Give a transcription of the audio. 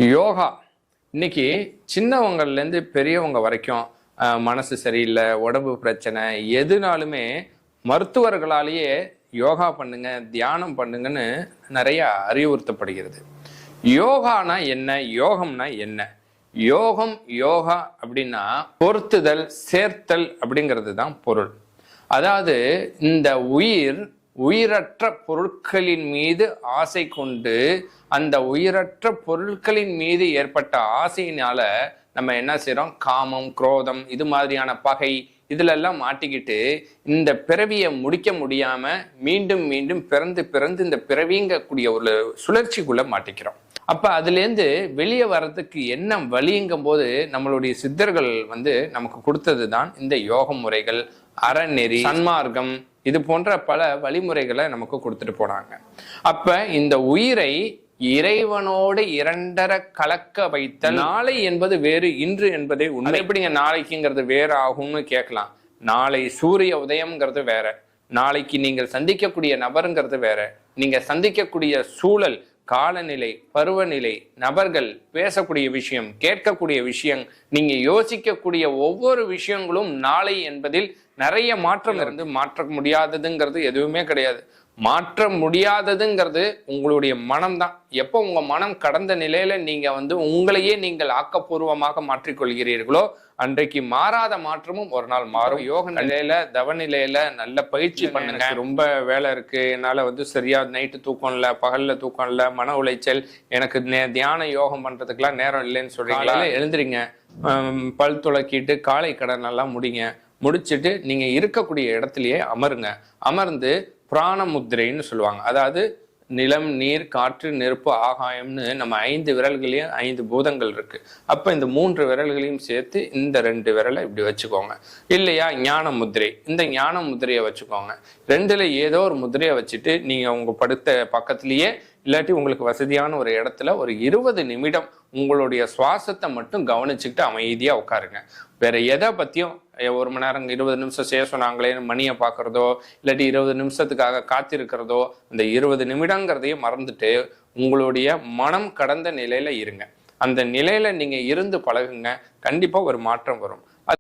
யோகா இன்னைக்கு சின்னவங்கள்லேருந்து பெரியவங்க வரைக்கும் மனசு சரியில்லை, உடம்பு பிரச்சனை, எதுனாலுமே மருத்துவர்களாலேயே யோகா பண்ணுங்க, தியானம் பண்ணுங்கன்னு நிறைய அறிவுறுத்தப்படுகிறது. யோகானா என்ன, யோகம்னா என்ன? யோகா அப்படின்னா பொருத்துதல், சேர்த்தல் அப்படிங்கிறது தான் பொருள். அதாவது இந்த உயிரற்ற பொருட்களின் மீது ஆசை கொண்டு அந்த உயிரற்ற பொருட்களின் மீது ஏற்பட்ட ஆசையினால நம்ம என்ன செய்யறோம்? காமம், குரோதம், இது மாதிரியான பகை, இதுல எல்லாம் மாட்டிக்கிட்டு இந்த பிறவியை முடிக்க முடியாம மீண்டும் மீண்டும் பிறந்து இந்த பிறவிங்கக்கூடிய ஒரு சுழற்சிக்குள்ள மாட்டிக்கிறோம். அப்ப அதுல இருந்து வெளியே வர்றதுக்கு என்ன வழிங்கும் போது நம்மளுடைய சித்தர்கள் நமக்கு கொடுத்தது தான் இந்த யோக முறைகள், அறநெறி, சன்மார்க்கம், இது போன்ற பல வழிமுறைகளை நமக்கு கொடுத்துட்டு போனாங்க. அப்ப இந்த உயிரை இறைவனோடு இரண்டர கலக்க வைத்தல். நாளை என்பது வேறு, இன்று என்பதே உண்மை. எப்படிங்க நாளைக்குங்கிறது வேற ஆகும்னு கேட்கலாம். நாளை சூரிய உதயம்ங்கிறது வேற, நாளைக்கு நீங்கள் சந்திக்கக்கூடிய நபருங்கிறது வேற, நீங்க சந்திக்கக்கூடிய சூழல், காலநிலை, பருவநிலை, நபர்கள், பேசக்கூடிய விஷயம், கேட்கக்கூடிய விஷயம், நீங்க யோசிக்கக்கூடிய ஒவ்வொரு விஷயங்களும் நாளை என்பதில் நிறைய மாற்றம் இருந்து மாற்ற முடியாததுங்கிறது எதுவுமே கிடையாது. மாற்ற முடியாததுங்கிறது உங்களுடைய மனம் தான். எப்போ உங்க மனம் கடந்த நிலையில நீங்க உங்களையே நீங்கள் ஆக்கப்பூர்வமாக மாற்றிக்கொள்கிறீர்களோ அன்றைக்கு மாறாத மாற்றமும் ஒரு நாள் மாறும். யோக நிலையில, தவ நிலையில நல்ல பயிற்சி பண்ணுங்க. ரொம்ப வேலை இருக்கு, என்னால சரியா நைட்டு தூக்கம் இல்லை, பகல்ல தூக்கம் இல்லை, மன உளைச்சல், எனக்கு தியான யோகம் பண்றதுக்கெல்லாம் நேரம் இல்லைன்னு சொல்றீங்களா? எழுந்திரிங்க, பல் துளக்கிட்டு காலை கடன் எல்லாம் முடிங்க. முடிச்சுட்டு நீங்க இருக்கக்கூடிய இடத்துலயே அமருங்க. அமர்ந்து பிராண முத்திரைன்னு சொல்லுவாங்க. அதாவது நிலம், நீர், காற்று, நெருப்பு, ஆகாயம்னு நம்ம 5 விரல்களையும் 5 பூதங்கள் இருக்கு. அப்ப இந்த 3 விரல்களையும் சேர்த்து இந்த 2 விரலை இப்படி வச்சுக்கோங்க. இல்லையா ஞான முத்திரை, இந்த ஞான முத்திரையை வச்சுக்கோங்க. 2ல ஏதோ ஒரு முத்திரையை வச்சுட்டு நீங்க உங்க படுத்த பக்கத்திலேயே இல்லாட்டி உங்களுக்கு வசதியான ஒரு இடத்துல ஒரு 20 நிமிடம் உங்களுடைய சுவாசத்தை மட்டும் கவனிச்சுக்கிட்டு அமைதியா உட்காருங்க. வேற எதை பத்தியும் 1 மணி நேரம் 20 நிமிஷம் செய்ய சொன்னாங்களே மணியை பார்க்கறதோ இல்லாட்டி 20 நிமிஷத்துக்காக காத்திருக்கிறதோ, அந்த 20 நிமிடங்கிறதையே மறந்துட்டு உங்களுடைய மனம் கடந்த நிலையில இருங்க. அந்த நிலையில நீங்க இருந்து பழகுங்க, கண்டிப்பா ஒரு மாற்றம் வரும்.